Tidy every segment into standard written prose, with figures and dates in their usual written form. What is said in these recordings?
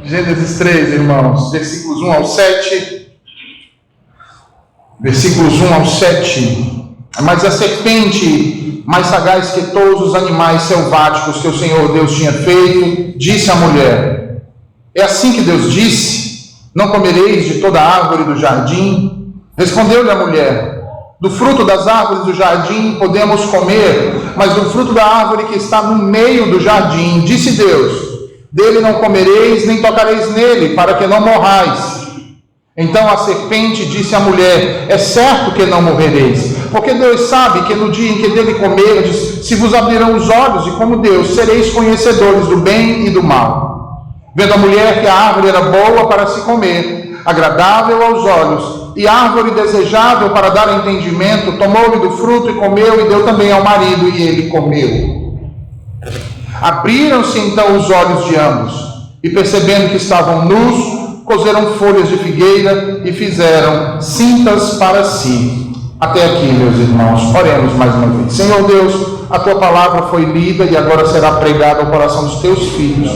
Gênesis 3, irmãos, versículos 1 ao 7. Versículos 1 ao 7. Mas a serpente, mais sagaz que todos os animais selváticos que o Senhor Deus tinha feito, disse à mulher: é assim que Deus disse: não comereis de toda árvore do jardim? Respondeu-lhe a mulher: do fruto das árvores do jardim podemos comer, mas do fruto da árvore que está no meio do jardim, disse Deus: dele não comereis, nem tocareis nele, para que não morrais. Então a serpente disse à mulher: é certo que não morrereis, porque Deus sabe que no dia em que dele comerdes, se vos abrirão os olhos, e como Deus sereis conhecedores do bem e do mal. Vendo a mulher que a árvore era boa para se comer, agradável aos olhos, e árvore desejável para dar entendimento, tomou-lhe do fruto e comeu, e deu também ao marido, e ele comeu. Abriram-se então os olhos de ambos, e percebendo que estavam nus, cozeram folhas de figueira e fizeram cintas para si. Até aqui, meus irmãos, oremos mais uma vez. Senhor Deus, a tua palavra foi lida e agora será pregada ao coração dos teus filhos.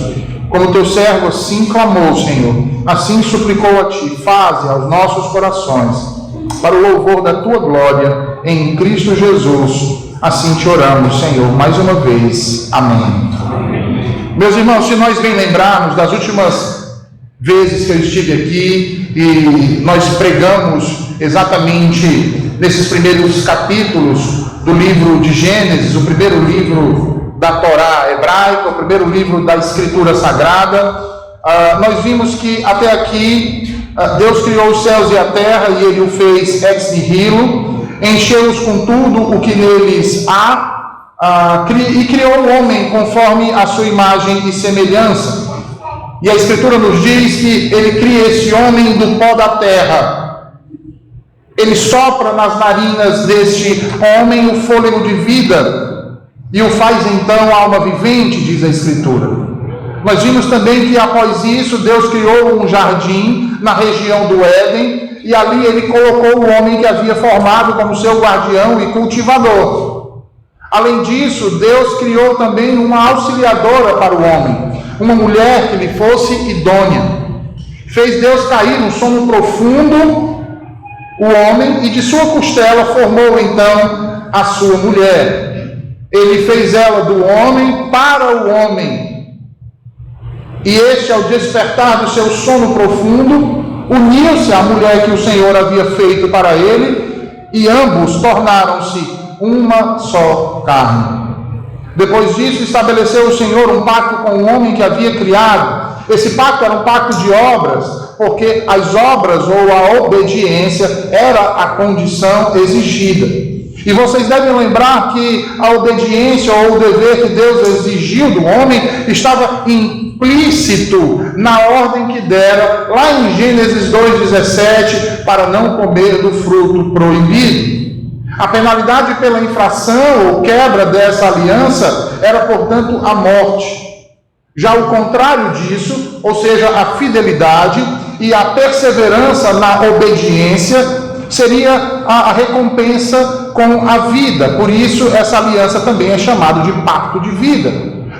Como teu servo assim clamou, Senhor, assim suplicou a ti, faze aos nossos corações, para o louvor da tua glória, em Cristo Jesus. Assim te oramos, Senhor, mais uma vez. Amém. Meus irmãos, se nós bem lembrarmos das últimas vezes que eu estive aqui e nós pregamos exatamente nesses primeiros capítulos do livro de Gênesis, o primeiro livro da Torá hebraica, o primeiro livro da Escritura Sagrada, nós vimos que até aqui Deus criou os céus e a terra e ele o fez ex nihilo, encheu-os com tudo o que neles há, e criou o homem conforme a sua imagem e semelhança. E a Escritura nos diz que ele cria esse homem do pó da terra. Ele sopra nas narinas deste homem o fôlego de vida e o faz então alma vivente, diz a Escritura. Nós vimos também que após isso Deus criou um jardim na região do Éden e ali ele colocou o homem que havia formado como seu guardião e cultivador. Além disso, Deus criou também uma auxiliadora para o homem, uma mulher que lhe fosse idônea. Fez Deus cair num sono profundo o homem e de sua costela formou então a sua mulher. Ele fez ela do homem para o homem. E este, ao despertar do seu sono profundo, uniu-se à mulher que o Senhor havia feito para ele e ambos tornaram-se uma só carne. Depois disso, estabeleceu o Senhor um pacto com o homem que havia criado. Esse pacto era um pacto de obras, porque as obras ou a obediência era a condição exigida. E vocês devem lembrar que a obediência ou o dever que Deus exigiu do homem estava implícito na ordem que dera lá em Gênesis 2,17 para não comer do fruto proibido. A penalidade pela infração ou quebra dessa aliança era, portanto, a morte. Já o contrário disso, ou seja, a fidelidade e a perseverança na obediência, seria a recompensa com a vida. Por isso, essa aliança também é chamada de pacto de vida,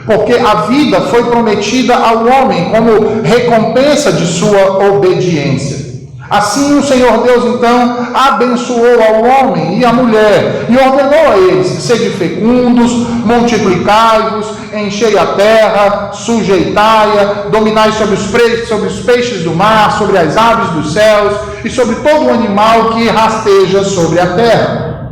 porque a vida foi prometida ao homem como recompensa de sua obediência. Assim o Senhor Deus então abençoou ao homem e à mulher e ordenou a eles: sede fecundos, multiplicai-vos, enchei a terra, sujeitai-a, dominai sobre os peixes do mar, sobre as aves dos céus e sobre todo o animal que rasteja sobre a terra.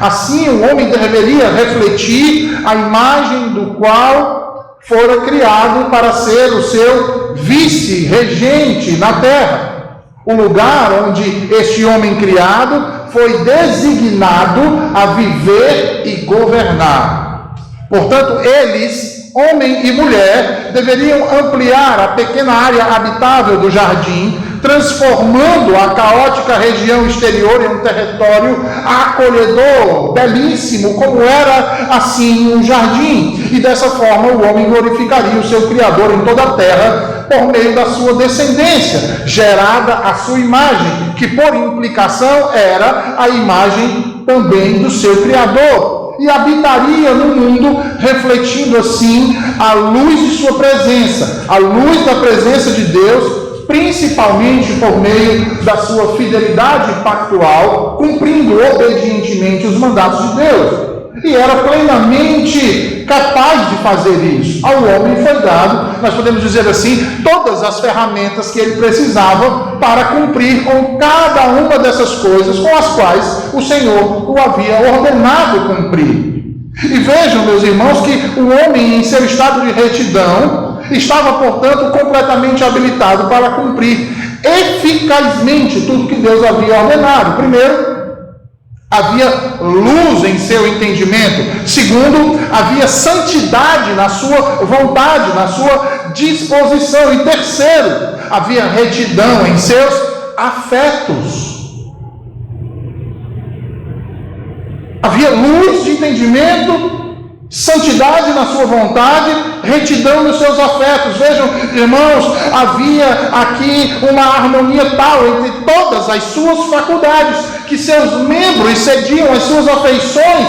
Assim o homem deveria refletir a imagem do qual fora criado para ser o seu vice-regente na terra. O lugar onde este homem criado foi designado a viver e governar. Portanto, eles, homem e mulher, deveriam ampliar a pequena área habitável do jardim, transformando a caótica região exterior em um território acolhedor, belíssimo, como era assim um jardim. E dessa forma o homem glorificaria o seu Criador em toda a terra, por meio da sua descendência, gerada à sua imagem, que por implicação era a imagem também do seu Criador. e habitaria no mundo, refletindo assim a luz de sua presença, a luz da presença de Deus, principalmente por meio da sua fidelidade pactual, cumprindo obedientemente os mandatos de Deus. E era plenamente capaz de fazer isso. Ao homem foi dado, nós podemos dizer assim, todas as ferramentas que ele precisava para cumprir com cada uma dessas coisas com as quais o Senhor o havia ordenado cumprir. E vejam, meus irmãos, que o homem, em seu estado de retidão, estava, portanto, completamente habilitado para cumprir eficazmente tudo que Deus havia ordenado. Primeiro, havia luz em seu entendimento. Segundo, havia santidade na sua vontade, na sua disposição. E terceiro, havia retidão em seus afetos. Havia luz de entendimento, santidade na sua vontade, retidão nos seus afetos. Vejam, irmãos, havia aqui uma harmonia tal entre todas as suas faculdades, que seus membros cediam às suas afeições,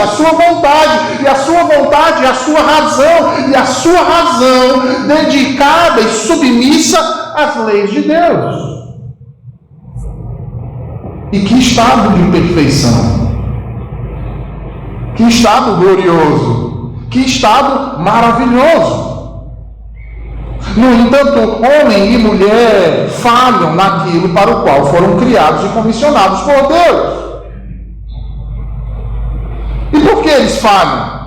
a sua vontade, e a sua vontade, a sua razão, e a sua razão dedicada e submissa às leis de Deus. E que estado de perfeição! Que estado glorioso! Que estado maravilhoso! No entanto, homem e mulher falham naquilo para o qual foram criados e comissionados por Deus. E por que eles falham?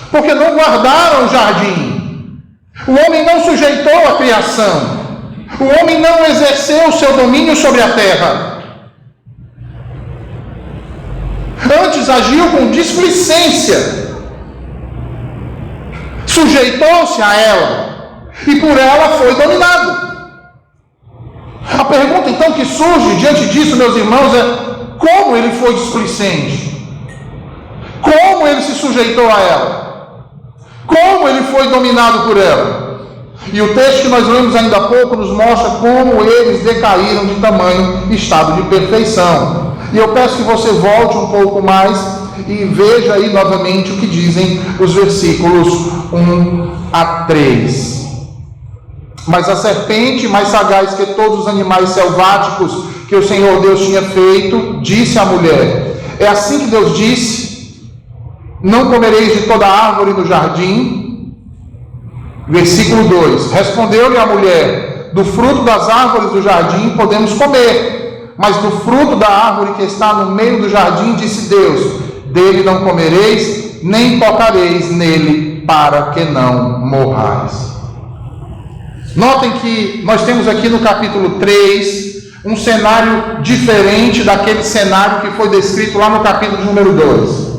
Porque não guardaram o jardim. O homem não sujeitou a criação. O homem não exerceu o seu domínio sobre a terra. Antes agiu com displicência, sujeitou-se a ela, e por ela foi dominado. A pergunta então que surge diante disso, meus irmãos, é: como ele foi displicente? Como ele se sujeitou a ela? Como ele foi dominado por ela? E o texto que nós lemos ainda há pouco nos mostra como eles decaíram de tamanho estado de perfeição. E eu peço que você volte um pouco mais e veja aí novamente o que dizem os versículos 1 a 3. Mas a serpente, mais sagaz que todos os animais selváticos que o Senhor Deus tinha feito, disse à mulher: é assim que Deus disse: não comereis de toda árvore do jardim. Versículo 2: respondeu-lhe a mulher: do fruto das árvores do jardim podemos comer, mas do fruto da árvore que está no meio do jardim, disse Deus: dele não comereis, nem tocareis nele, para que não morrais. Notem que nós temos aqui no capítulo 3 um cenário diferente daquele cenário que foi descrito lá no capítulo número 2.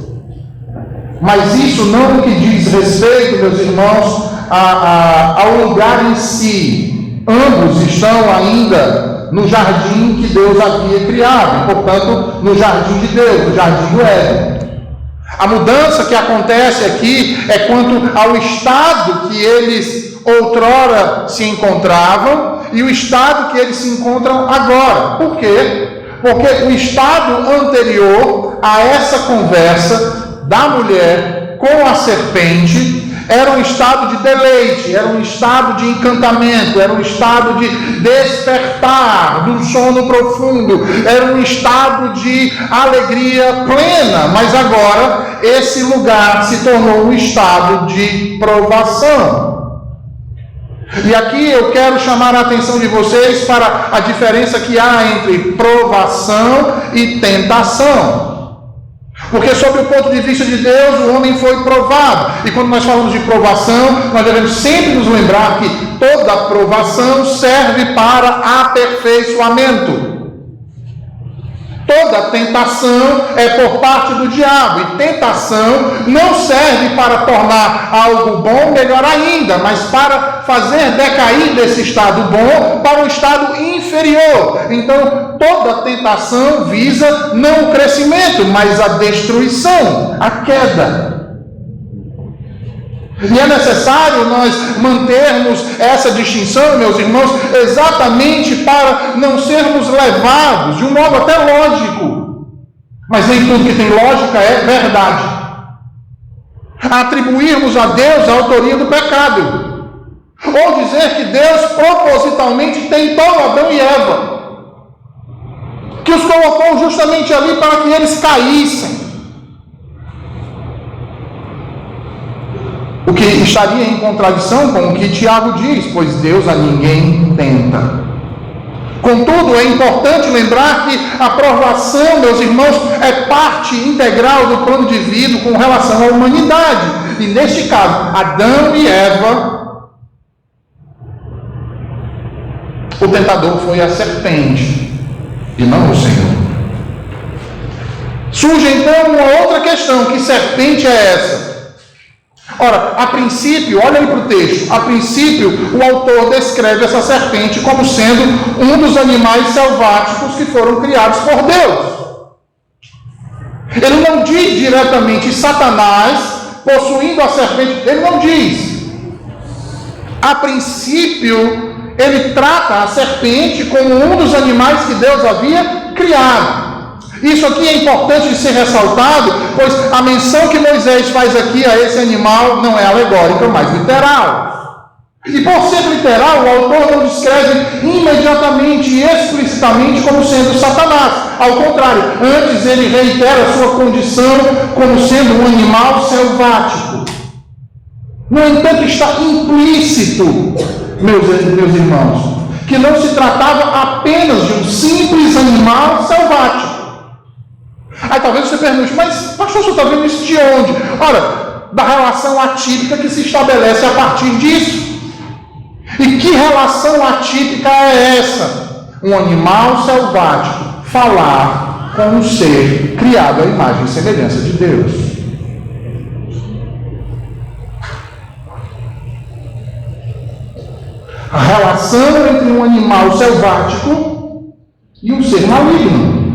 Mas isso não que diz respeito, meus irmãos, ao lugar em si. Ambos estão ainda no jardim que Deus havia criado, portanto, no jardim de Deus, no jardim do Éden. A mudança que acontece aqui é quanto ao estado que eles outrora se encontravam e o estado que eles se encontram agora. Por quê? Porque o estado anterior a essa conversa da mulher com a serpente era um estado de deleite, era um estado de encantamento, era um estado de despertar do sono profundo, era um estado de alegria plena. Mas agora esse lugar se tornou um estado de provação. E aqui eu quero chamar a atenção de vocês para a diferença que há entre provação e tentação. Porque sob o ponto de vista de Deus, o homem foi provado. E quando nós falamos de provação, nós devemos sempre nos lembrar que toda provação serve para aperfeiçoamento. Toda tentação é por parte do diabo. E tentação não serve para tornar algo bom melhor ainda, mas para fazer decair desse estado bom para um estado inferior. Então, toda tentação visa não o crescimento, mas a destruição, a queda. E é necessário nós mantermos essa distinção, meus irmãos, exatamente para não sermos levados, de um modo até lógico, Mas nem tudo que tem lógica é verdade. Atribuirmos a Deus a autoria do pecado. Ou dizer que Deus propositalmente tentou Adão e Eva, que os colocou justamente ali para que eles caíssem. O que estaria em contradição com o que Tiago diz, pois Deus a ninguém tenta. Contudo, é importante lembrar que a provação, meus irmãos, é parte integral do plano divino com relação à humanidade. E neste caso, Adão e Eva, o tentador foi a serpente e não o Senhor. Surge então uma outra questão: que serpente é essa? Ora, a princípio, olha aí para o texto, a princípio o autor descreve essa serpente como sendo um dos animais selváticos que foram criados por Deus. Ele não diz diretamente Satanás possuindo a serpente, ele não diz. A princípio, ele trata a serpente como um dos animais que Deus havia criado. Isso aqui é importante de ser ressaltado, pois a menção que Moisés faz aqui a esse animal não é alegórica, mas literal. E por ser literal, o autor não descreve imediatamente e explicitamente como sendo Satanás. Ao contrário, antes ele reitera a sua condição como sendo um animal selvático. No entanto, está implícito, meus irmãos, que não se tratava apenas de um simples animal selvático. Aí talvez você pergunte, mas pastor, você está vendo isso de onde? Ora, da relação atípica que se estabelece a partir disso. E que relação atípica é essa? Um animal selvático falar com um ser criado à imagem e semelhança de Deus. A relação entre um animal selvático e um ser maligno.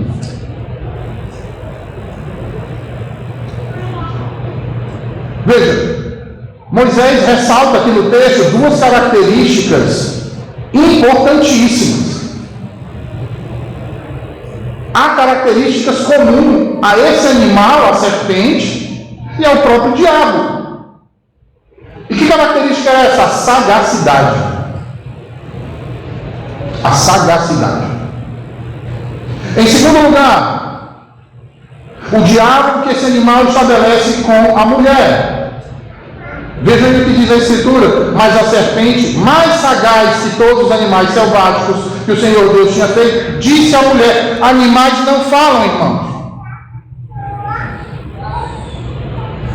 Veja, Moisés ressalta aqui no texto duas características importantíssimas. Há características comuns a esse animal, a serpente, e ao próprio diabo. E que característica é essa? A sagacidade. A sagacidade. Em segundo lugar, o diálogo que esse animal estabelece com a mulher. Veja o que diz a Escritura: mas a serpente, mais sagaz que todos os animais selváticos que o Senhor Deus tinha feito, disse à mulher: animais não falam, irmãos.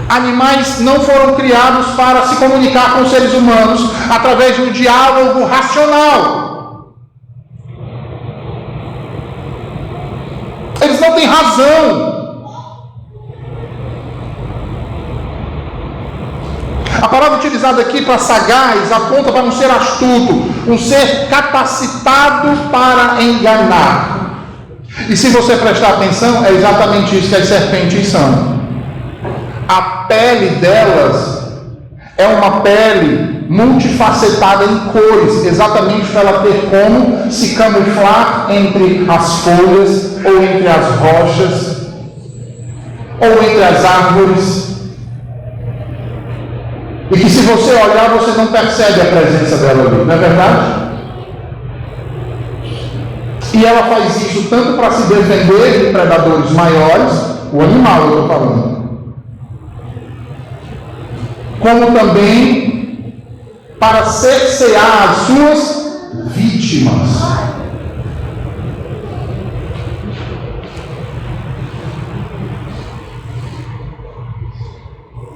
Animais não foram criados para se comunicar com os seres humanos através de um diálogo racional. Eles não têm razão. A palavra utilizada aqui para sagaz aponta para um ser astuto, um ser capacitado para enganar. E se você prestar atenção, é exatamente isso que as serpentes são. A pele delas é uma pele multifacetada em cores, exatamente para ela ter como se camuflar entre as folhas, ou entre as rochas, ou entre as árvores. E que se você olhar, você não percebe a presença dela ali, não é verdade? E ela faz isso tanto para se defender de predadores maiores, o animal eu estou falando, como também para cercear as suas vítimas.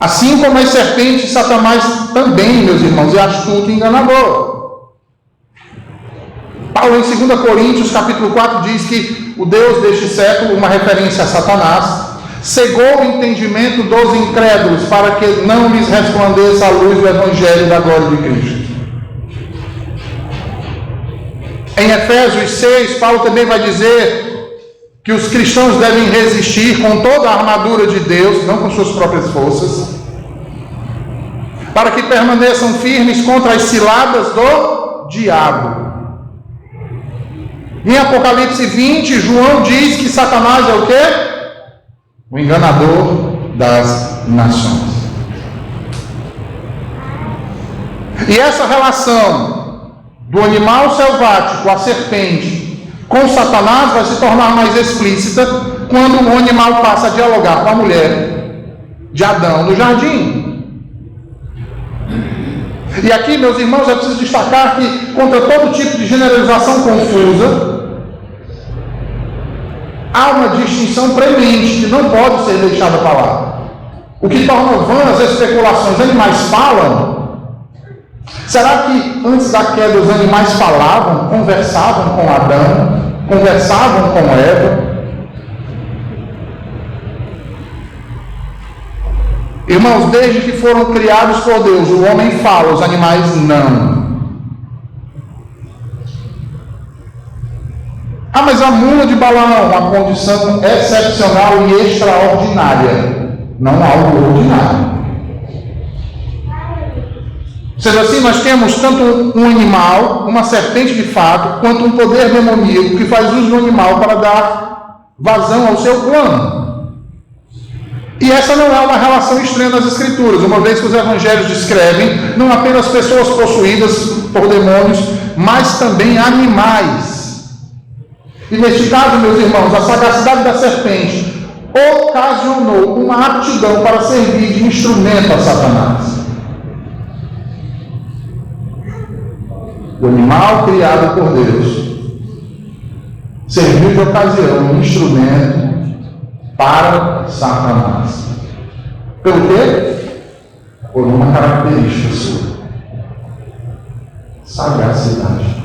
Assim como as serpentes, Satanás também, meus irmãos, é astuto e enganador. Paulo, em 2 Coríntios, capítulo 4, diz que o Deus deste século, uma referência a Satanás, cegou o entendimento dos incrédulos para que não lhes resplandeça a luz do Evangelho da glória de Cristo. Em Efésios 6, Paulo também vai dizer que os cristãos devem resistir com toda a armadura de Deus, não com suas próprias forças, para que permaneçam firmes contra as ciladas do diabo. Em Apocalipse 20, João diz que Satanás é o quê? o enganador das nações. E essa relação do animal selvático, a serpente, com Satanás vai se tornar mais explícita quando o animal passa a dialogar com a mulher de Adão no jardim. E aqui, meus irmãos, é preciso destacar que, contra todo tipo de generalização confusa, há uma distinção premente que não pode ser deixada para lá. O que torna vãs as especulações: animais falam? Será que antes da queda os animais falavam, conversavam com Adão, conversavam com Eva? Irmãos, desde que foram criados por Deus, o homem fala, os animais não. Ah, mas a mula de Balaão, uma condição excepcional e extraordinária, não algo ordinário. Sendo assim, nós temos tanto um animal, uma serpente de fato, quanto um poder demoníaco que faz uso do animal para dar vazão ao seu plano. E essa não é uma relação estranha nas Escrituras, uma vez que os evangelhos descrevem não apenas pessoas possuídas por demônios, mas também animais. E neste caso, meus irmãos, a sagacidade da serpente ocasionou uma aptidão para servir de instrumento a Satanás. O animal criado por Deus serviu de ocasião, um instrumento para Satanás. Pelo quê? Por uma característica sua: sagacidade.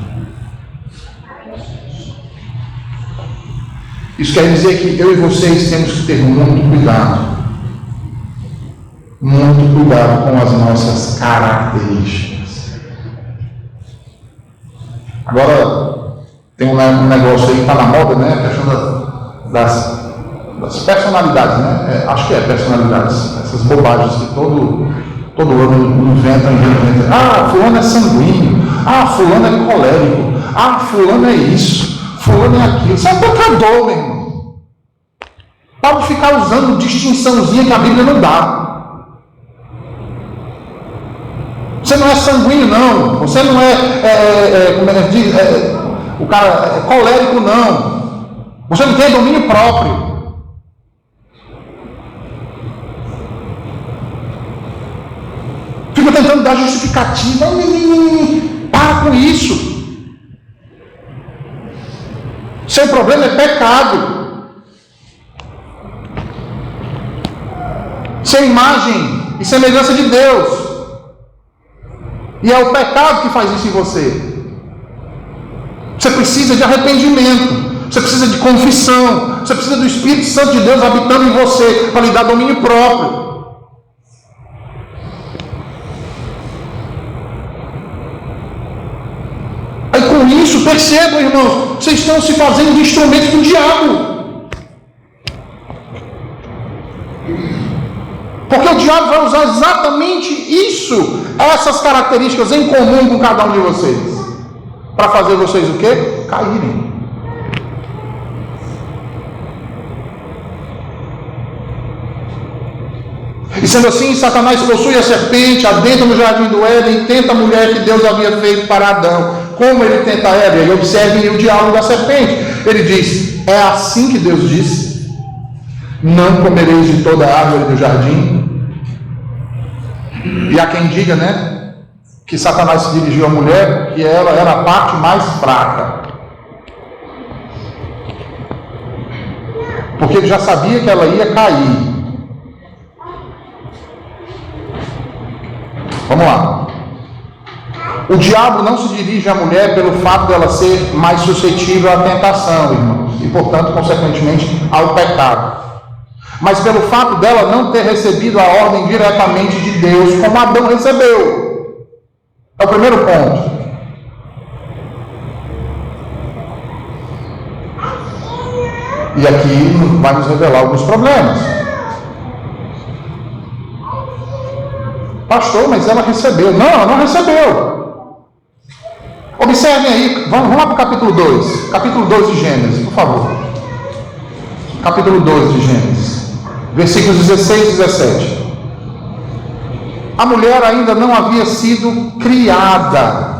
Isso quer dizer que eu e vocês temos que ter muito cuidado com as nossas características. Agora, tem um negócio aí que está na moda, né? A questão das personalidades, né? Acho que é personalidades. Essas bobagens que todo ano inventam. Ah, fulano é sanguíneo. Ah, fulano é colérico. Ah, fulano é isso. Fulano é aquilo. Isso é pecador, meu irmão. Pode ficar usando distinçãozinha que a Bíblia não dá. Você não é sanguíneo, não. Você não como é que diz? O cara é colérico, não. Você não tem domínio próprio. Fica tentando dar justificativa. Para com isso. Seu problema é pecado. Sem imagem e semelhança de Deus. E é o pecado que faz isso em você. Você precisa de arrependimento. Você precisa de confissão. Você precisa do Espírito Santo de Deus habitando em você para lhe dar domínio próprio. Aí com isso, percebam, irmãos, vocês estão se fazendo de instrumentos do diabo. Porque o diabo vai usar exatamente isso, essas características em comum com cada um de vocês, para fazer vocês o quê? Caírem. E sendo assim, Satanás possui a serpente, adentra no jardim do Éden e tenta a mulher que Deus havia feito para Adão. Como ele tenta Eva? E observem o diálogo da serpente. Ele diz: é assim que Deus disse: não comereis de toda a árvore do jardim. E há quem diga, né, que Satanás se dirigiu à mulher, que ela era a parte mais fraca, porque ele já sabia que ela ia cair. Vamos lá. O diabo não se dirige à mulher pelo fato dela ser mais suscetível à tentação, irmãos, e portanto, consequentemente, ao pecado, mas pelo fato dela não ter recebido a ordem diretamente de Deus, como Adão recebeu. É o primeiro ponto. E aqui vai nos revelar alguns problemas. Pastor, mas ela recebeu. Não, ela não recebeu. Observem aí, vamos lá para o capítulo 2. Capítulo 2 de Gênesis, por favor. Capítulo 2 de Gênesis. Versículos 16 e 17. A mulher ainda não havia sido criada.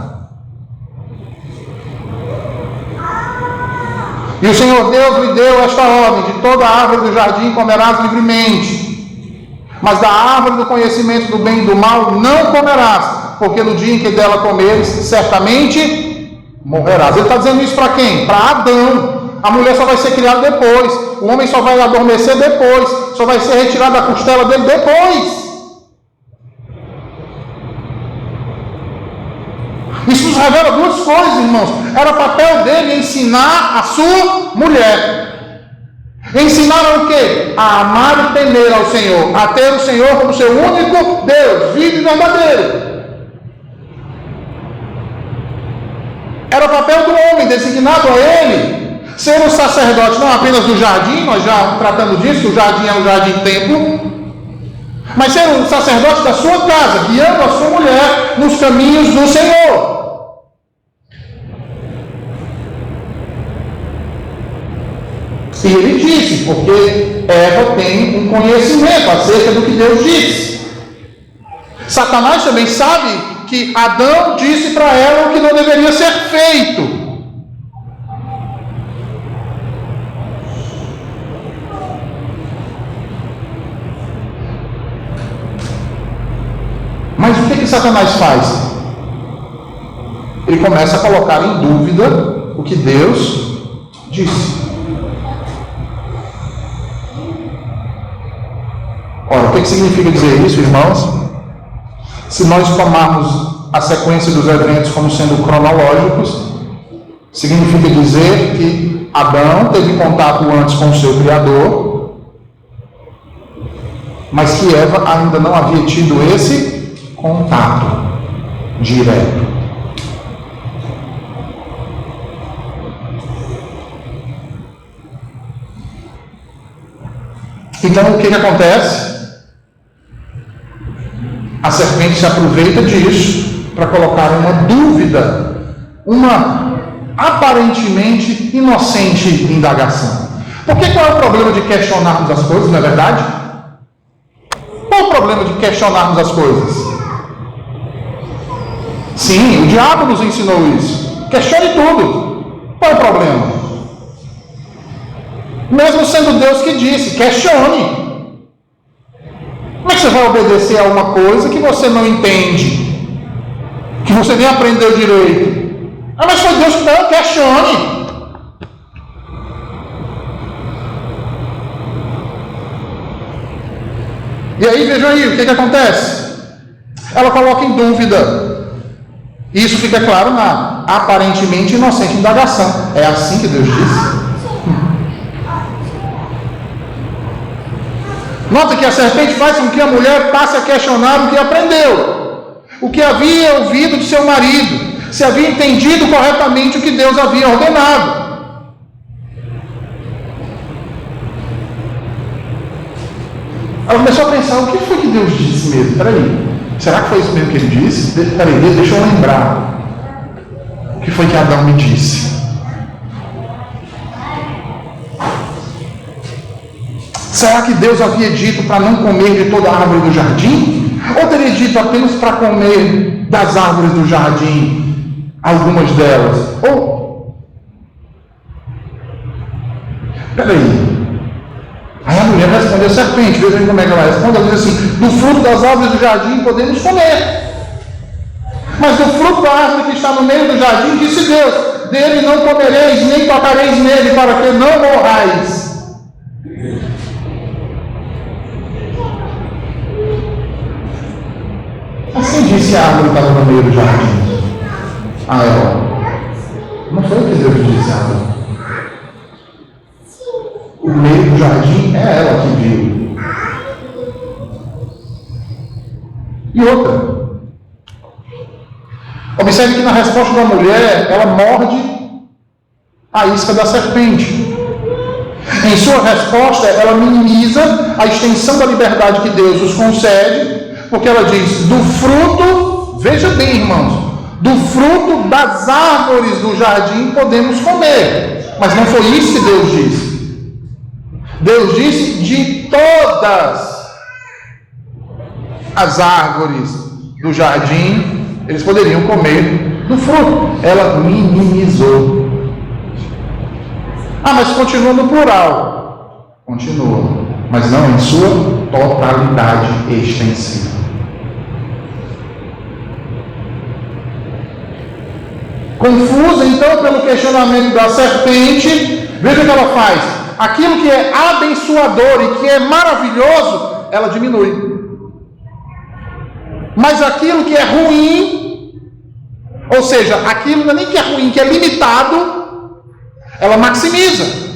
E o Senhor Deus lhe deu esta ordem: de toda árvore do jardim comerás livremente, mas da árvore do conhecimento do bem e do mal não comerás, porque no dia em que dela comeres, certamente morrerás. Ele está dizendo isso para quem? Para Adão. A mulher só vai ser criada depois, o homem só vai adormecer depois, só vai ser retirado da costela dele depois. Isso nos revela duas coisas, irmãos. Era papel dele ensinar a sua mulher. Ensinaram o quê? A amar e temer ao Senhor, a ter o Senhor como seu único Deus, vivo e verdadeiro. Era o papel do homem, designado a ele ser um sacerdote, não apenas do jardim, nós já tratamos disso, o jardim é um jardim-templo, mas ser um sacerdote da sua casa, guiando a sua mulher nos caminhos do Senhor. E ele disse, porque Eva tem um conhecimento acerca do que Deus disse. Satanás também sabe que Adão disse para ela o que não deveria ser feito. Mas o que Satanás faz? Ele começa a colocar em dúvida o que Deus disse. Ora, o que significa dizer isso, irmãos? Se nós tomarmos a sequência dos eventos como sendo cronológicos, significa dizer que Adão teve contato antes com o seu Criador, mas que Eva ainda não havia tido esse contato direto. Então, o que acontece? A serpente se aproveita disso para colocar uma dúvida, uma aparentemente inocente indagação. Porque qual é o problema de questionarmos as coisas, não é verdade? Qual é o problema de questionarmos as coisas? Sim, o diabo nos ensinou isso. Questione tudo. Qual é o problema? Mesmo sendo Deus que disse, questione. Como é que você vai obedecer a uma coisa que você não entende? Que você nem aprendeu direito? Ah, mas foi Deus que deu, questione. E aí, vejam aí, o que acontece? Ela coloca em dúvida. Isso fica claro na aparentemente inocente indagação. É assim que Deus disse? Nota que a serpente faz com que a mulher passe a questionar o que aprendeu, o que havia ouvido de seu marido, se havia entendido corretamente o que Deus havia ordenado. Ela começou a pensar, o que foi que Deus disse mesmo? Peraí, será que foi isso mesmo que ele disse? Peraí, deixa eu lembrar. O que foi que Adão me disse? Será que Deus havia dito para não comer de toda a árvore do jardim? Ou teria dito apenas para comer das árvores do jardim, algumas delas? Ou... Peraí. Aí a mulher responde a serpente, vejam como é que ela responde, ela diz assim, do fruto das árvores do jardim podemos comer. Mas do fruto da árvore que está no meio do jardim, disse Deus, dele não comereis, nem tocareis nele, para que não morrais. Assim disse a árvore que estava no meio do jardim. Ah, não foi o que Deus disse a árvore. O meio do jardim é ela que viu. E outra. Observe que na resposta da mulher, ela morde a isca da serpente. Em sua resposta, ela minimiza a extensão da liberdade que Deus nos concede, porque ela diz, do fruto, veja bem, irmãos, do fruto das árvores do jardim podemos comer. Mas não foi isso que Deus disse. Deus disse de toda todas as árvores do jardim, eles poderiam comer do fruto. Ela minimizou. Mas continua no plural. Continua, mas não em sua totalidade extensiva. Confusa então pelo questionamento da serpente, veja o que ela faz. Aquilo que é abençoador e que é maravilhoso, ela diminui. Mas aquilo que é ruim, ou seja, aquilo não é nem que é ruim, que é limitado, ela maximiza.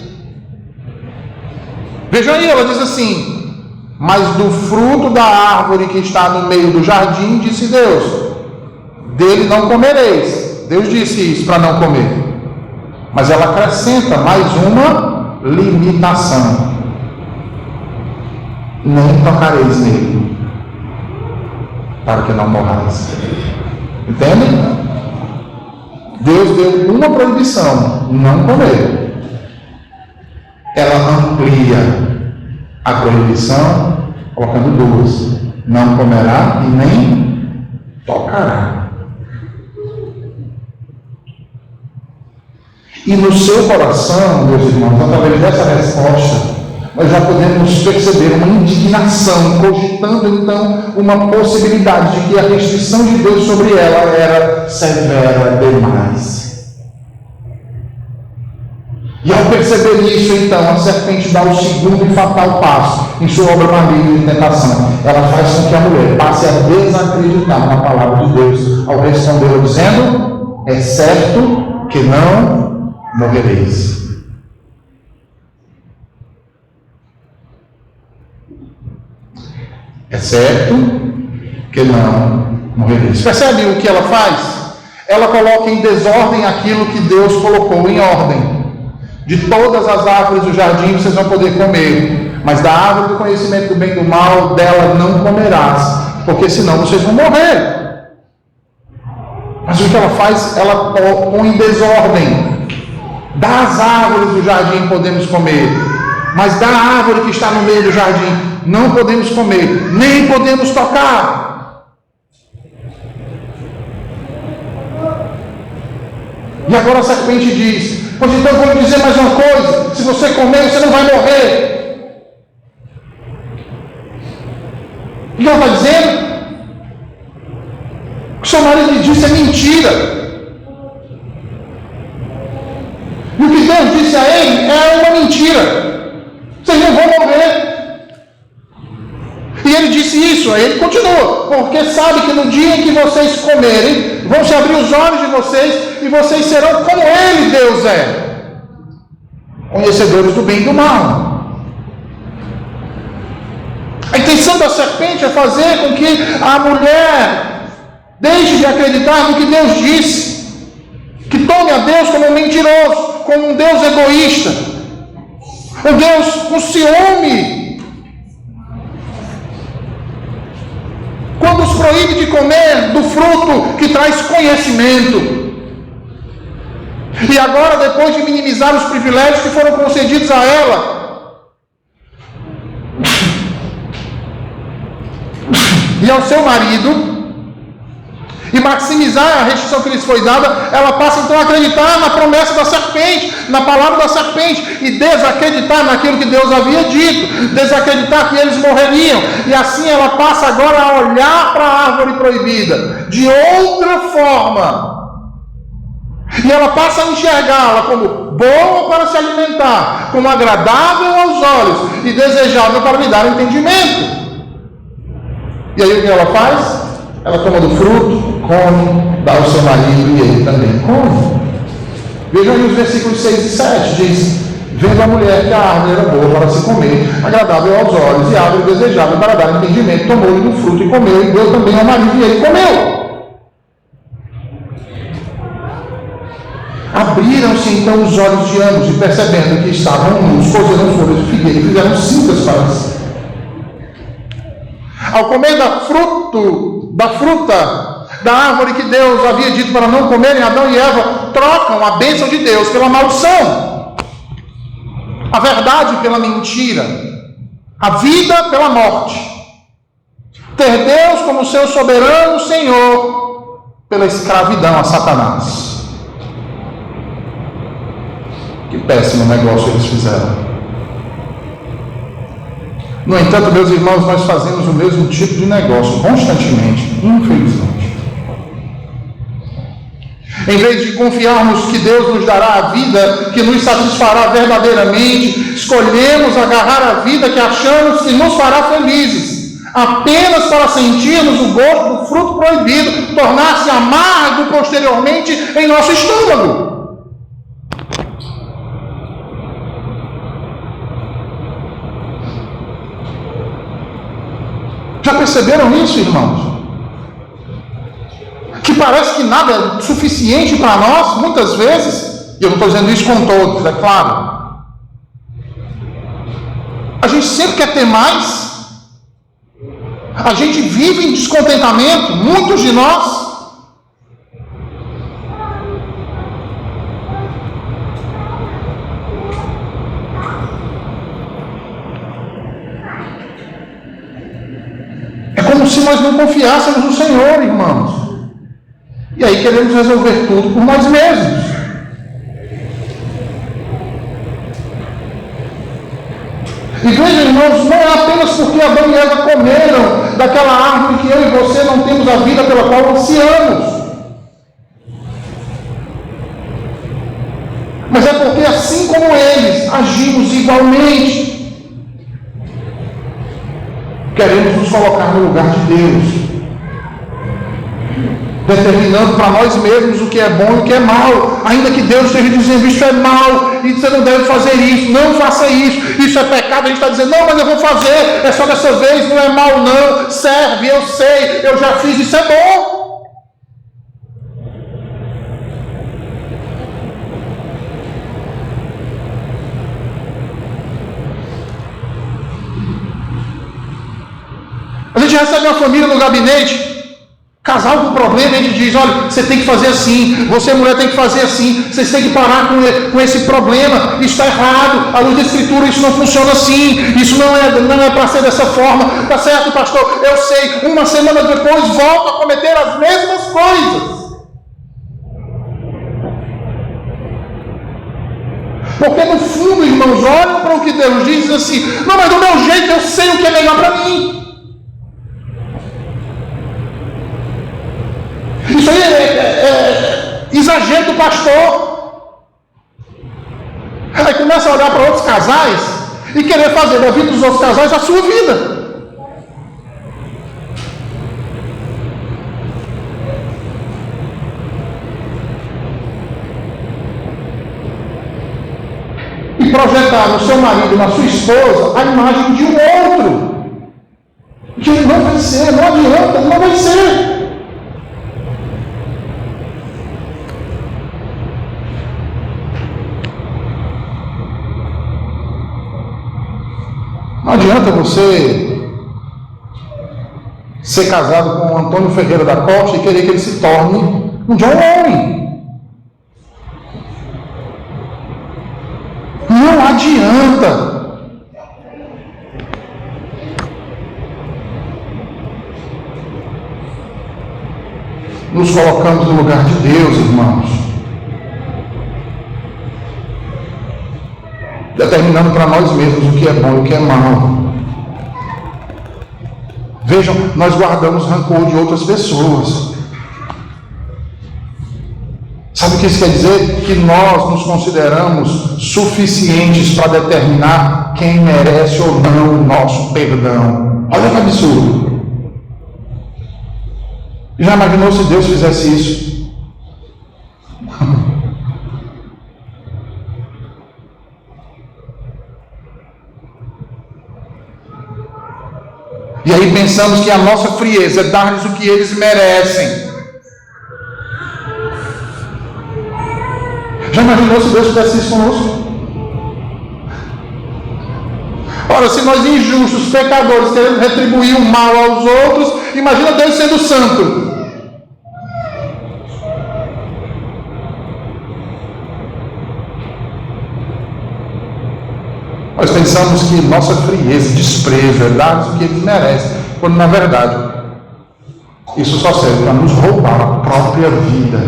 Veja aí, ela diz assim: mas do fruto da árvore que está no meio do jardim, disse Deus, dele não comereis. Deus disse isso para não comer. Mas ela acrescenta mais uma limitação: nem tocareis nele, para que não morrais. Entende? Deus deu uma proibição: não comer. Ela amplia a proibição, colocando duas: não comerá e nem tocará. E no seu coração, meus irmãos, através dessa resposta, nós já podemos perceber uma indignação, cogitando então uma possibilidade de que a restrição de Deus sobre ela era severa demais. E ao perceber isso, então, a serpente dá o segundo e fatal passo em sua obra maligna de tentação. Ela faz com que a mulher passe a desacreditar na palavra de Deus, ao responder dizendo: é certo que não morrereis. É certo que não morrereis. Percebe o que ela faz? Ela coloca em desordem aquilo que Deus colocou em ordem. De todas as árvores do jardim vocês vão poder comer, mas da árvore do conhecimento do bem e do mal, dela não comerás, porque senão vocês vão morrer. Mas o que ela faz? Ela põe em desordem. Das árvores do jardim podemos comer, mas da árvore que está no meio do jardim não podemos comer, nem podemos tocar. E agora a serpente diz: pois então vou lhe dizer mais uma coisa: se você comer, você não vai morrer. E ela está dizendo: o que seu marido lhe disse é mentira. E o que Deus disse a ele é uma mentira. Vocês não vão morrer. E ele disse isso, aí ele continua: porque sabe que no dia em que vocês comerem, vão se abrir os olhos de vocês, e vocês serão como ele, Deus é, conhecedores do bem e do mal. A intenção da serpente é fazer com que a mulher deixe de acreditar no que Deus disse, que tome a Deus como um mentiroso, como um Deus egoísta, um Deus com ciúme, quando os proíbe de comer do fruto que traz conhecimento. E agora, depois de minimizar os privilégios que foram concedidos a ela e ao seu marido, e maximizar a restrição que lhes foi dada, ela passa então a acreditar na promessa da serpente, na palavra da serpente, e desacreditar naquilo que Deus havia dito, desacreditar que eles morreriam. E assim ela passa agora a olhar para a árvore proibida de outra forma, e ela passa a enxergá-la como boa para se alimentar, como agradável aos olhos e desejável para lhe dar entendimento. E aí o que ela faz? Ela toma do fruto, come, dá ao seu marido e ele também come. Vejam aí os versículos 6 e 7, diz: vendo a mulher que a árvore era boa para se comer, agradável aos olhos e árvore desejável para dar entendimento, tomou-lhe do fruto e comeu, e deu também ao marido e ele comeu. Abriram-se então os olhos de ambos e, percebendo que estavam nus, cozeram folhas de figueira e fizeram cintas para si. Ao comer da fruta da árvore que Deus havia dito para não comerem, Adão e Eva trocam a bênção de Deus pela maldição, a verdade pela mentira, a vida pela morte. Ter Deus como seu soberano Senhor pela escravidão a Satanás. Que péssimo negócio eles fizeram. No entanto, meus irmãos, nós fazemos o mesmo tipo de negócio constantemente, infelizmente. Em vez de confiarmos que Deus nos dará a vida que nos satisfará verdadeiramente, escolhemos agarrar a vida que achamos que nos fará felizes, apenas para sentirmos o gosto do fruto proibido, tornar-se amargo posteriormente em nosso estômago. Já perceberam isso, irmãos? Que parece que nada é suficiente para nós, muitas vezes, e eu não estou dizendo isso com todos, é claro. A gente sempre quer ter mais. A gente vive em descontentamento, muitos de nós. É como se nós não confiássemos no Senhor, irmãos. E aí queremos resolver tudo por nós mesmos. E vejam, irmãos, não é apenas porque Adão e Eva comeram daquela árvore que eu e você não temos a vida pela qual ansiamos. Mas é porque assim como eles, agimos igualmente. Queremos nos colocar no lugar de Deus, determinando para nós mesmos o que é bom e o que é mal, ainda que Deus esteja dizendo isso é mal, e você não deve fazer isso, não faça isso é pecado, a gente está dizendo, não, mas eu vou fazer, é só dessa vez, não é mal não, serve, eu sei, eu já fiz, isso é bom. A gente recebe uma família no gabinete, casal com problema, a gente diz, olha, você tem que fazer assim, você mulher tem que fazer assim, vocês têm que parar com esse problema, isso está errado, à luz da Escritura isso não funciona assim, isso não é para ser dessa forma, tá certo, pastor? Eu sei, uma semana depois volto a cometer as mesmas coisas. Porque no fundo, irmãos, olham para o que Deus diz e dizem assim, não, mas do meu jeito eu sei o que é melhor para mim. Isso aí é exagero do pastor. Aí começa a olhar para outros casais e querer fazer da vida dos outros casais a sua vida. E projetar no seu marido, na sua esposa, a imagem de um outro. Que ele não vai ser, não adianta, ele não vai ser. Não adianta você ser casado com o Antônio Ferreira da Costa e querer que ele se torne um John Wayne. Não adianta. Nos colocamos no lugar de Deus, irmãos. Determinando para nós mesmos o que é bom e o que é mal. Vejam, nós guardamos rancor de outras pessoas. Sabe o que isso quer dizer? Que nós nos consideramos suficientes para determinar quem merece ou não o nosso perdão. Olha que absurdo. Já imaginou se Deus fizesse isso? E aí pensamos que a nossa frieza é dar-lhes o que eles merecem. Já imaginou se Deus fizesse isso conosco? Ora, se nós injustos, pecadores, queremos retribuir o mal aos outros, imagina Deus sendo santo. Nós pensamos que nossa frieza, desprezo, é dar o que eles merecem, quando na verdade isso só serve para nos roubar a própria vida.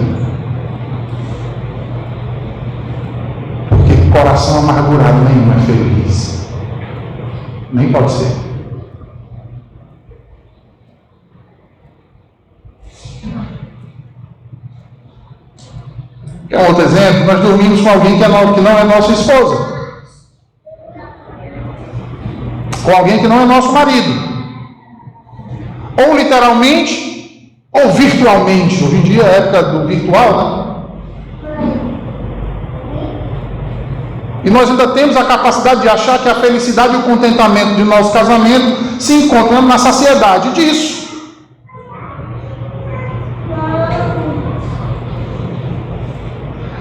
Porque coração amargurado nenhum é feliz. Nem pode ser. Quer um outro exemplo? Nós dormimos com alguém que não é nossa esposa. Com alguém que não é nosso marido. Ou literalmente, ou virtualmente. Hoje em dia é a época do virtual, né? E nós ainda temos a capacidade de achar que a felicidade e o contentamento de nosso casamento se encontram na saciedade disso.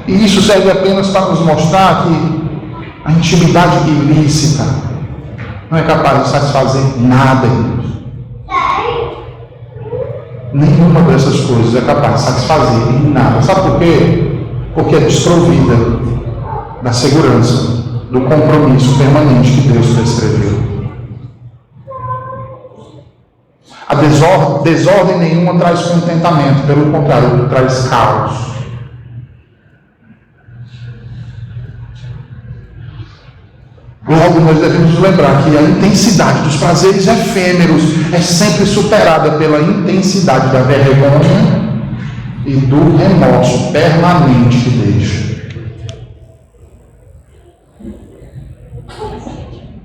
E isso serve apenas para nos mostrar que a intimidade ilícita não é capaz de satisfazer nada em Deus. Nenhuma dessas coisas é capaz de satisfazer em nada. Sabe por quê? Porque é desprovida da segurança, do compromisso permanente que Deus prescreveu. A desordem nenhuma traz contentamento, pelo contrário, traz caos. Logo, nós devemos lembrar que a intensidade dos prazeres efêmeros é sempre superada pela intensidade da vergonha e do remorso permanente que deixa.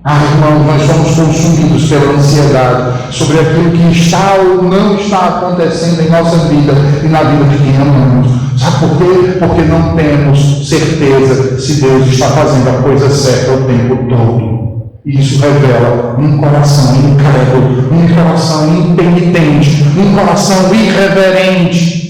Irmãos, nós somos consumidos pela ansiedade sobre aquilo que está ou não está acontecendo em nossa vida e na vida de quem amamos. Sabe por quê? Porque não temos certeza se Deus está fazendo a coisa certa o tempo todo. Isso revela um coração incrédulo, um coração impenitente, um coração irreverente.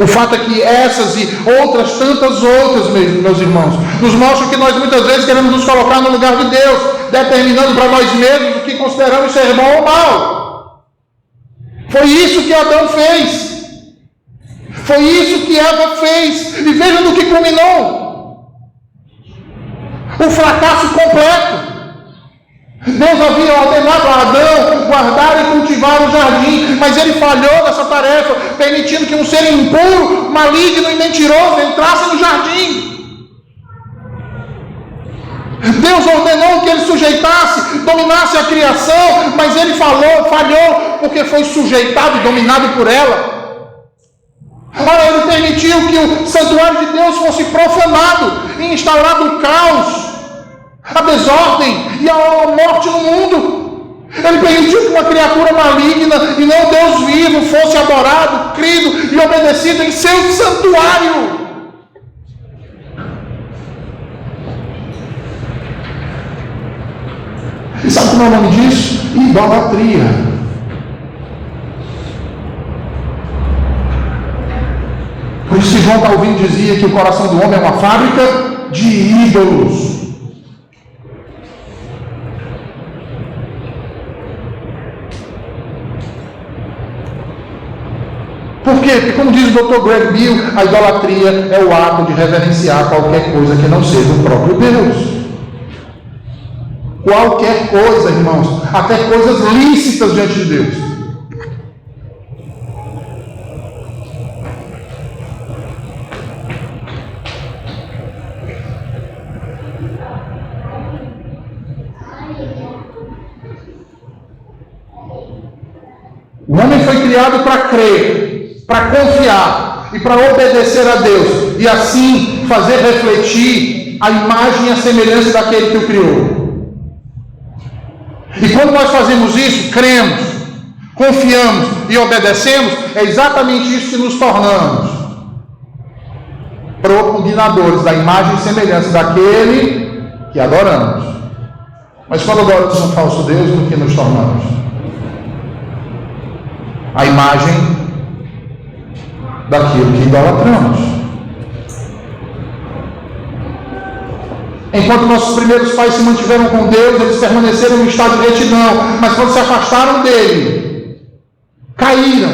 O fato é que essas e outras, tantas outras, meus irmãos, nos mostram que nós muitas vezes queremos nos colocar no lugar de Deus, determinando para nós mesmos o que consideramos ser bom ou mal. Foi isso que Adão fez. Foi isso que Eva fez. E veja no que culminou. O fracasso completo. Deus havia ordenado a Adão guardar e cultivar o jardim, mas ele falhou nessa tarefa, permitindo que um ser impuro, maligno e mentiroso entrasse no jardim. Deus ordenou que ele sujeitasse, dominasse a criação, mas ele falhou, porque foi sujeitado e dominado por ela. Ora, ele permitiu que o santuário de Deus fosse profanado e instaurado o caos, a desordem e a morte no mundo. Ele permitiu que uma criatura maligna e não Deus vivo fosse adorado, crido e obedecido em seu santuário. E sabe como é o nome disso? Idolatria. Por isso que João Calvino dizia que o coração do homem é uma fábrica de ídolos. Por quê? Porque, como diz o Dr. Greg Bill, a idolatria é o ato de reverenciar qualquer coisa que não seja o próprio Deus. Qualquer coisa, irmãos, até coisas lícitas diante de Deus. O homem foi criado para crer, para confiar e para obedecer a Deus, e assim fazer refletir a imagem e a semelhança daquele que o criou. E quando nós fazemos isso, cremos, confiamos e obedecemos, é exatamente isso que nos tornamos propugnadores da imagem e semelhança daquele que adoramos. Mas quando adoramos um falso Deus, no que nos tornamos? A imagem daquilo que idolatramos. Enquanto nossos primeiros pais se mantiveram com Deus, eles permaneceram em estado de retidão, mas quando se afastaram dele, caíram.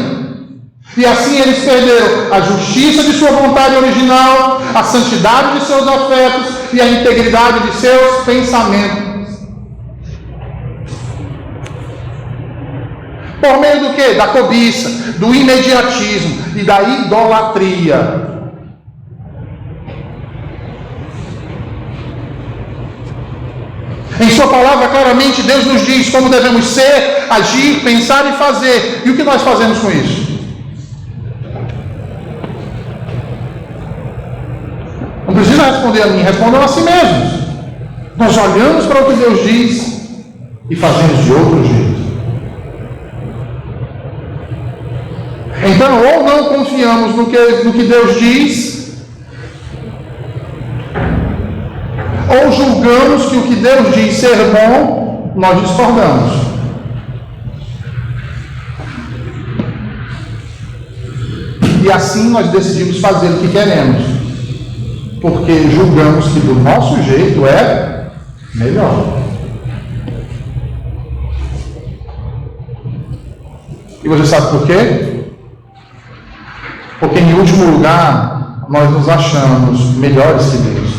E assim eles perderam a justiça de sua vontade original, a santidade de seus afetos e a integridade de seus pensamentos. Por meio do quê? Da cobiça, do imediatismo e da idolatria. Em sua palavra, claramente, Deus nos diz como devemos ser, agir, pensar e fazer. E o que nós fazemos com isso? Não precisa responder a mim, respondam a si mesmos. Nós olhamos para o que Deus diz e fazemos de outro jeito. Então, ou não confiamos no que Deus diz, ou julgamos que o que Deus diz ser bom, nós discordamos. E assim nós decidimos fazer o que queremos, porque julgamos que do nosso jeito é melhor. E você sabe por quê? Porque em último lugar, nós nos achamos melhores que Deus,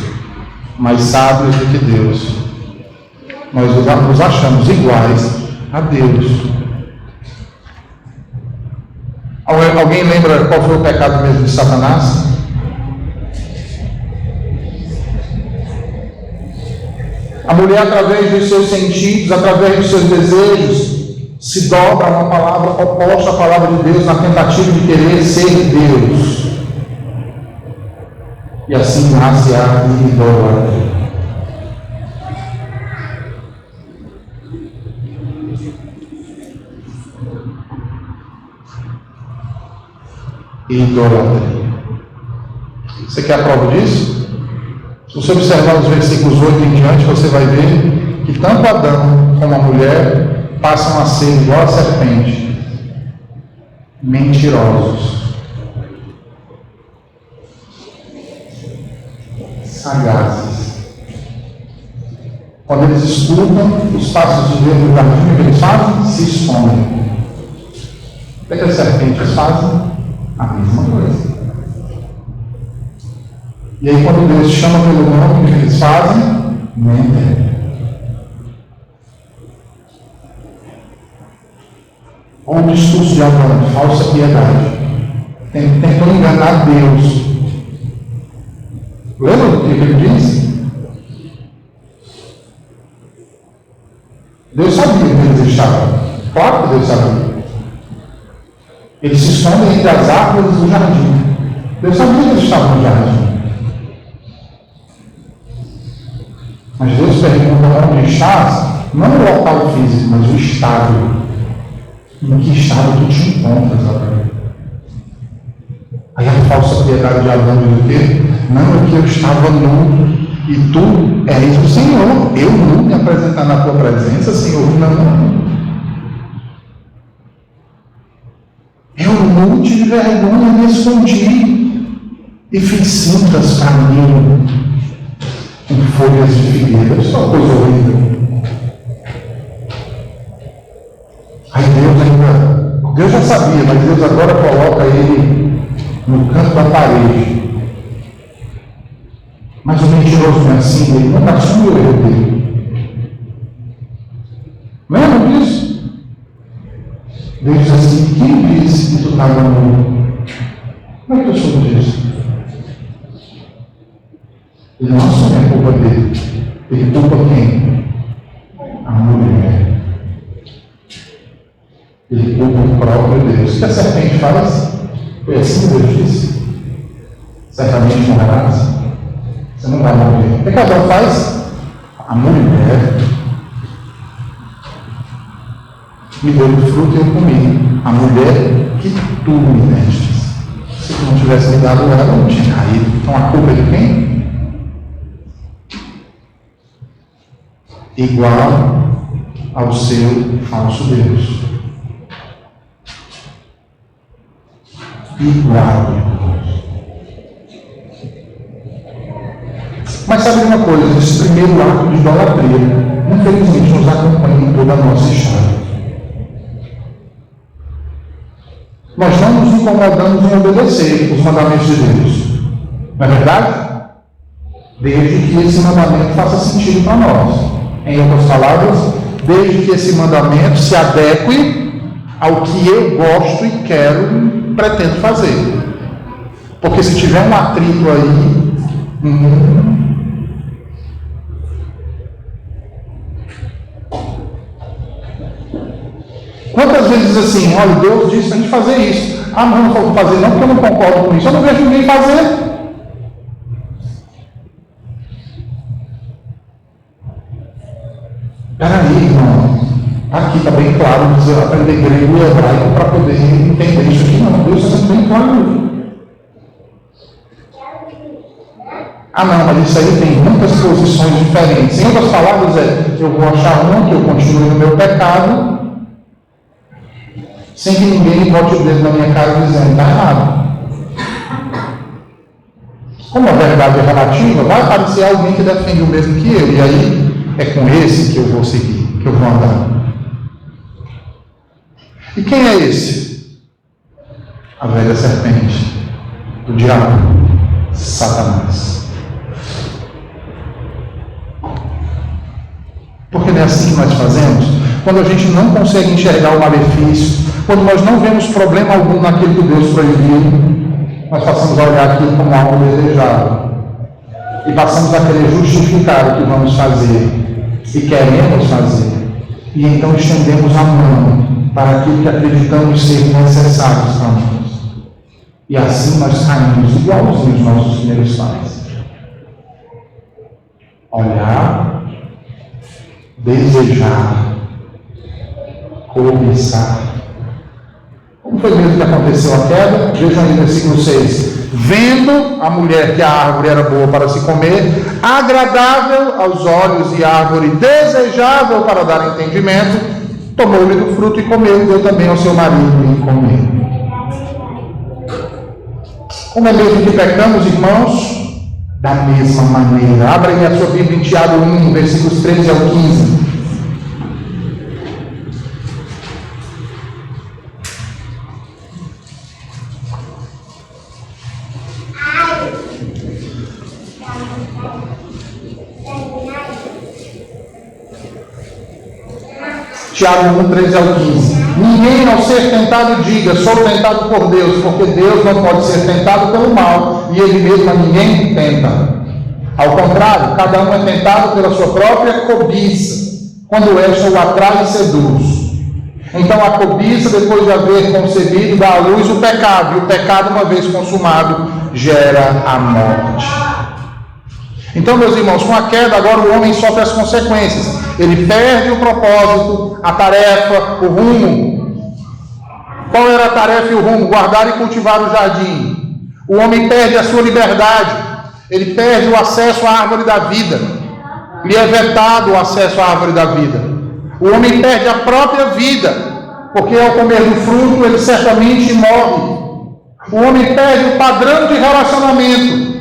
mais sábios do que Deus. Nós nos achamos iguais a Deus. Alguém lembra qual foi o pecado mesmo de Satanás? A mulher, através dos seus sentidos, através dos seus desejos, se dobra a uma palavra oposta à palavra de Deus na tentativa de querer ser Deus. E assim nasce a idolatria. Idolatria. Você quer a prova disso? Se você observar os versículos 8 em diante, você vai ver que tanto Adão como a mulher passam a ser igual a serpente, mentirosos, sagazes. Quando eles escutam os passos de Deus no jardim, o que eles fazem? Se escondem. O que as serpentes fazem? A mesma coisa. E aí, quando Deus chama pelo nome, o que eles fazem? Mentem. Ou um discurso de Adão, falsa piedade. Tentou enganar Deus. Lembra do que ele disse? Deus sabia onde eles estavam. Claro que Deus sabia. Eles se escondem entre as árvores do jardim. Deus sabia que eles estavam no jardim. Mas Deus pergunta onde estás, não o local físico, mas o estado. Em que estado tu te encontras, Adão? Aí a falsa piedade de Adão diz o quê? Não, é que eu estava nu e tu és o Senhor. Eu nu me apresentar na tua presença, Senhor, não. Eu nu tive vergonha, me escondi e fiz cintas para mim com folhas de figueira. Isso é uma coisa horrível. Aí Deus já sabia, mas Deus agora coloca ele no canto da parede. Mas o mentiroso não é assim, ele não assume o erro dele. Lembra disso? Deus diz assim: quem disse que tu estava nu? Como é que eu soube disso? Ele não assume a culpa dele. Ele culpa quem? A mulher. Ele culpa o próprio Deus. O que a serpente faz? Foi assim que Deus disse: certamente morrerás. Você não vai morrer. O que Adão faz? A mulher me deu do fruto e eu comi. A mulher que tu me destes. Se tu não tivesse me dado ela, não tinha caído. Então a culpa é de quem? Igual ao seu falso Deus. Igual. Mas sabe uma coisa? Esse primeiro ato de idolatria, infelizmente, nos acompanha em toda a nossa história. nós não nos incomodamos em obedecer os mandamentos de Deus. Não é verdade? Desde que esse mandamento faça sentido para nós. Em outras palavras, desde que esse mandamento se adeque ao que eu gosto e quero, pretendo fazer. Porque se tiver um atrito aí, quantas vezes assim, olha, Deus disse para a gente fazer isso. Ah, não vou fazer não, porque eu não concordo com isso. Eu não vejo ninguém fazer. Peraí, irmão. Aqui está bem claro, precisa aprender grego e hebraico para poder entender isso aqui. Não, Deus está sendo bem claro. Ah, não, mas isso aí tem muitas posições diferentes. Em outras palavras, eu vou achar uma que eu continue no meu pecado, sem que ninguém bote o dedo na minha cara dizendo, está errado. Como a verdade é relativa, vai aparecer alguém que defende o mesmo que eu, e aí é com esse que eu vou seguir, que eu vou andar. E quem é esse? A velha serpente do diabo, Satanás. Porque não é assim que nós fazemos? Quando a gente não consegue enxergar o malefício, quando nós não vemos problema algum naquilo que Deus proibiu, nós passamos a olhar aquilo como algo desejável. E passamos a querer justificar o que vamos fazer e queremos fazer. E então estendemos a mão para aquilo que acreditamos ser necessário para nós. E assim nós caímos igualzinho os nossos primeiros pais. Olhar, desejar, cobiçar. Como foi mesmo que aconteceu a queda? Vejam aí no versículo 6. Vendo a mulher que a árvore era boa para se comer, agradável aos olhos e árvore desejável para dar entendimento, tomou-lhe do fruto e comeu, e deu também ao seu marido e comeu. Como é mesmo que pecamos, irmãos? Da mesma maneira. Abra aí a sua Bíblia em Tiago 1, versículos 13 ao 15. Tiago 1, 13 ao 15. Ninguém ao ser tentado diga, sou tentado por Deus, porque Deus não pode ser tentado pelo mal, e Ele mesmo a ninguém tenta. Ao contrário, cada um é tentado pela sua própria cobiça, quando esta o atrai e seduz. Então a cobiça, depois de haver concebido, dá à luz o pecado, e o pecado, uma vez consumado, gera a morte. Então, meus irmãos, com a queda, agora o homem sofre as consequências. Ele perde o propósito, a tarefa, o rumo. Qual era a tarefa e o rumo? Guardar e cultivar o jardim. O homem perde a sua liberdade. Ele perde o acesso à árvore da vida. Lhe é vetado o acesso à árvore da vida. O homem perde a própria vida, porque ao comer do fruto ele certamente morre. O homem perde o padrão de relacionamento.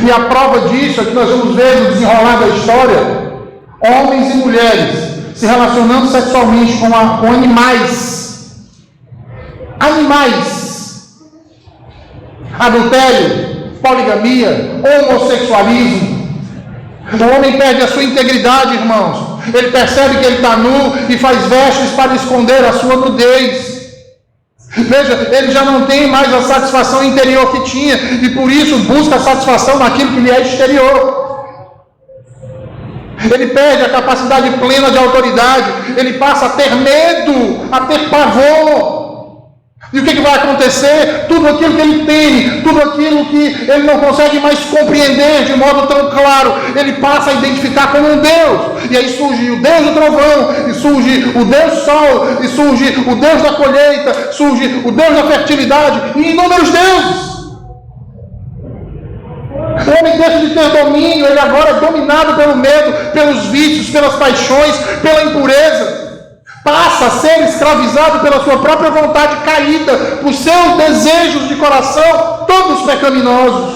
E a prova disso é que nós vamos ver no desenrolar da história homens e mulheres se relacionando sexualmente com animais. Animais. Adultério, poligamia, homossexualismo. O homem perde a sua integridade, irmãos. Ele percebe que ele está nu e faz vestes para esconder a sua nudez. Veja, ele já não tem mais a satisfação interior que tinha, e por isso busca a satisfação naquilo que lhe é exterior. Ele perde a capacidade plena de autoridade, ele passa a ter medo, a ter pavor. E o que vai acontecer? Tudo aquilo que ele teme, tudo aquilo que ele não consegue mais compreender de modo tão claro, ele passa a identificar como um Deus. E aí surge o Deus do trovão, e surge o Deus do sol, e surge o Deus da colheita, surge o Deus da fertilidade, e inúmeros deuses. O homem deixa de ter domínio, ele agora é dominado pelo medo, pelos vícios, pelas paixões, pela impureza. Passa a ser escravizado pela sua própria vontade caída, por seus desejos de coração, todos pecaminosos.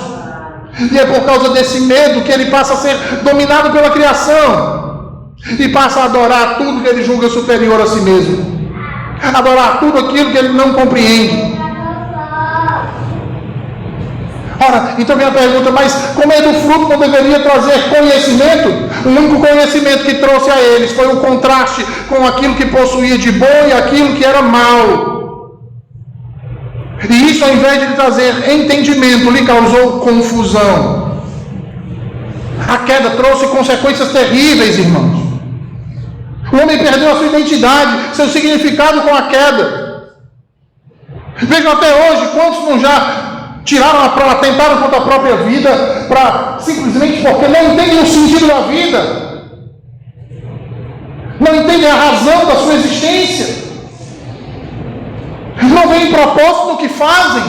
E é por causa desse medo que ele passa a ser dominado pela criação. E passa a adorar tudo que ele julga superior a si mesmo. adorar tudo aquilo que ele não compreende. Ora, então vem a pergunta, mas comer do fruto não deveria trazer conhecimento? O único conhecimento que trouxe a eles foi o contraste com aquilo que possuía de bom e aquilo que era mal. E isso, ao invés de lhe trazer entendimento, lhe causou confusão. A queda trouxe consequências terríveis, irmãos. O homem perdeu a sua identidade, seu significado com a queda. Vejam até hoje, quantos não já tentaram contra a própria vida, simplesmente porque não entendem o sentido da vida, não entendem a razão da sua existência, não veem propósito no que fazem.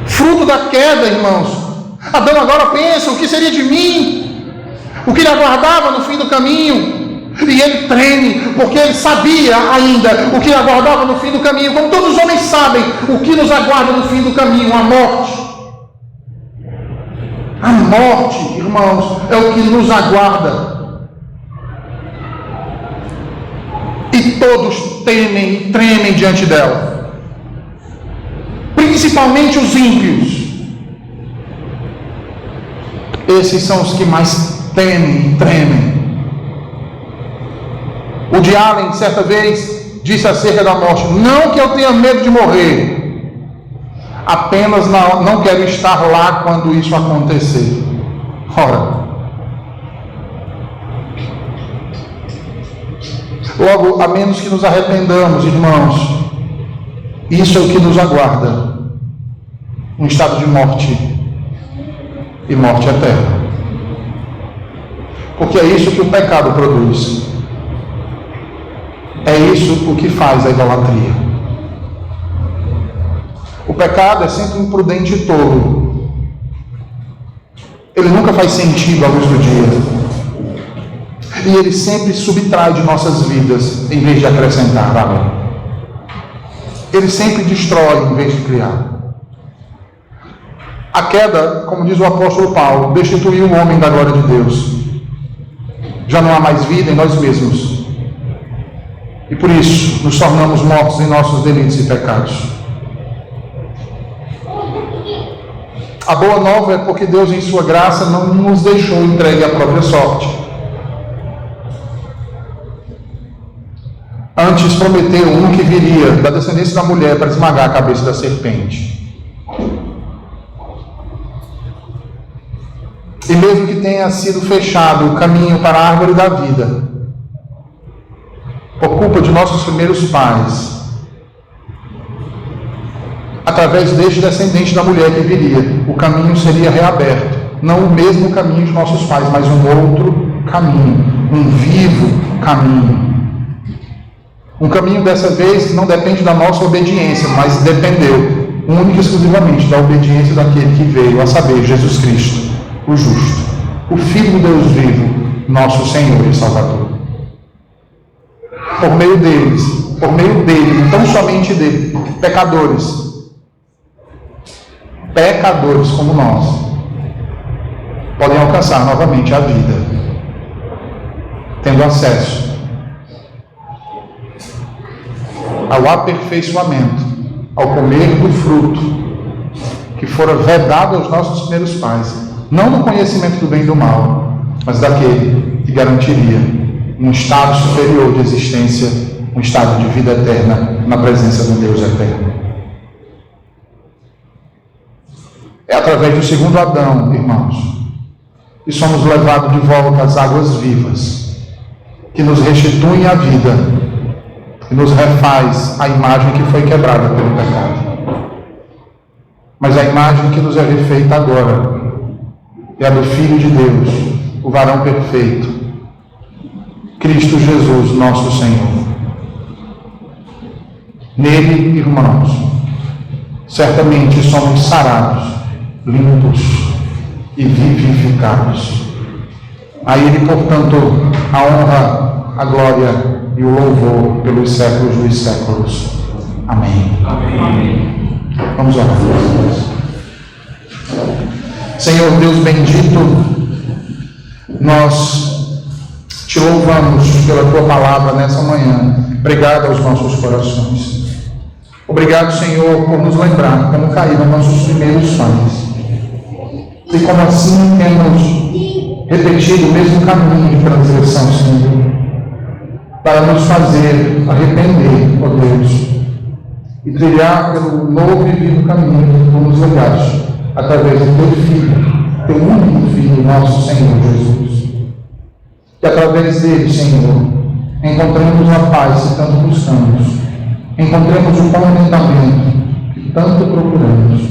Fruto da queda, irmãos. Adão agora pensa: o que seria de mim? O que lhe aguardava no fim do caminho? E ele treme, porque ele sabia ainda o que lhe aguardava no fim do caminho, como todos os homens sabem o que nos aguarda no fim do caminho: a morte. A morte, irmãos, é o que nos aguarda. E todos temem e tremem diante dela, principalmente os ímpios. Esses são os que mais temem e tremem. O de Allen, certa vez, disse acerca da morte: não que eu tenha medo de morrer, apenas não quero estar lá quando isso acontecer. Ora, logo, a menos que nos arrependamos, irmãos, isso é o que nos aguarda: um estado de morte, e morte eterna. Porque é isso que o pecado produz. É isso o que faz a idolatria. O pecado é sempre um imprudente e tolo. Ele nunca faz sentido à luz do dia. E ele sempre subtrai de nossas vidas em vez de acrescentar valor. Ele sempre destrói em vez de criar. A queda, como diz o apóstolo Paulo, destituiu o homem da glória de Deus. Já não há mais vida em nós mesmos. E por isso nos tornamos mortos em nossos delitos e pecados. A boa nova é porque Deus, em sua graça, não nos deixou entregue à própria sorte. Antes prometeu um que viria da descendência da mulher para esmagar a cabeça da serpente. E mesmo que tenha sido fechado o caminho para a árvore da vida, por culpa de nossos primeiros pais, através deste descendente da mulher que viria, o caminho seria reaberto. Não o mesmo caminho de nossos pais, mas um outro caminho, um vivo caminho. Um caminho dessa vez que não depende da nossa obediência, mas dependeu única e exclusivamente da obediência daquele que veio, a saber, Jesus Cristo, o justo, o Filho de Deus vivo, nosso Senhor e Salvador. Por meio dele, tão somente dele, pecadores como nós, podem alcançar novamente a vida, tendo acesso ao aperfeiçoamento, ao comer do fruto que fora vedado aos nossos primeiros pais, não no conhecimento do bem e do mal, mas daquele que garantiria um estado superior de existência, um estado de vida eterna na presença do Deus eterno. É através do segundo Adão, irmãos, que somos levados de volta às águas vivas, que nos restituem a vida e nos refaz a imagem que foi quebrada pelo pecado. Mas a imagem que nos é refeita agora é a do Filho de Deus, o varão perfeito, Cristo Jesus, nosso Senhor. Nele, irmãos, certamente somos sarados, limpos e vivificados. A Ele, portanto, a honra, a glória e o louvor pelos séculos dos séculos. Amém. Amém. Vamos orar. Senhor Deus bendito, nós Te louvamos pela tua palavra nessa manhã. Obrigado aos nossos corações. Obrigado, Senhor, por nos lembrar como caíram nossos primeiros pais. E como assim temos repetido o mesmo caminho de transgressão, Senhor, para nos fazer arrepender, ó Deus, e trilhar pelo novo e vivo caminho que tu nos legaste, através do teu Filho, teu único Filho, nosso Senhor Jesus. Que através dele, Senhor, encontremos a paz que tanto buscamos, encontremos o contentamento que tanto procuramos,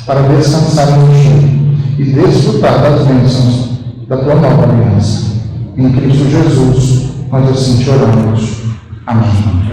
para descansar em ti e desfrutar das bênçãos da tua nova aliança. Em Cristo Jesus, nós assim te oramos. Amém.